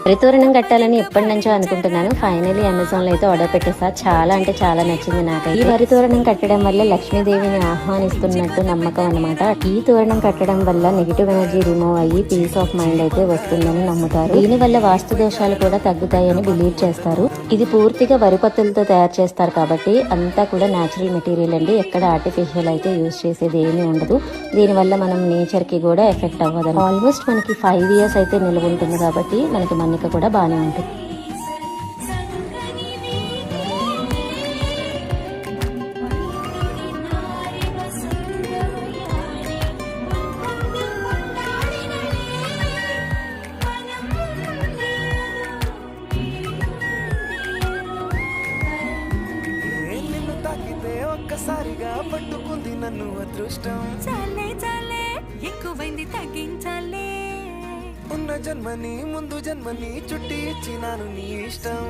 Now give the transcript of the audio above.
వరితోరణం కట్టాలని ఎప్పటి నుంచో అనుకుంటున్నాను. ఫైనలీ అమెజాన్ లో అయితే ఆర్డర్ పెట్టేసా. చాలా అంటే చాలా నచ్చింది నాకైతే. ఈ వరితోరణం కట్టడం వల్ల లక్ష్మీదేవిని ఆహ్వానిస్తున్నట్టు నమ్మకం అనమాట. ఈ తోరణం కట్టడం వల్ల నెగిటివ్ ఎనర్జీ రిమూవ్ అయ్యి పీస్ ఆఫ్ మైండ్ అయితే వస్తుందని నమ్ముతారు. దీని వల్ల వాస్తు దోషాలు కూడా తగ్గుతాయని బిలీవ్ చేస్తారు. ఇది పూర్తిగా వరి పత్తులతో తయారు చేస్తారు కాబట్టి అంతా కూడా న్యాచురల్ మెటీరియల్ అండి. ఎక్కడ ఆర్టిఫిషియల్ అయితే యూజ్ చేసేది ఏమీ ఉండదు. దీనివల్ల మనం నేచర్ కి కూడా ఎఫెక్ట్ అవ్వదు. ఆల్మోస్ట్ మనకి 5 years అయితే నిలువ ఉంటుంది కాబట్టి మనకి మన్నిక కూడా బాగానే ఉంటుంది. ఒక్కసారిగా పట్టుకుంది నన్ను అదృష్టం. చాలే చాలే ఎక్కువైంది తగ్గించాలే. ఉన్న జన్మని ముందు జన్మని చుట్టి ఇచ్చినాను నీ ఇష్టం.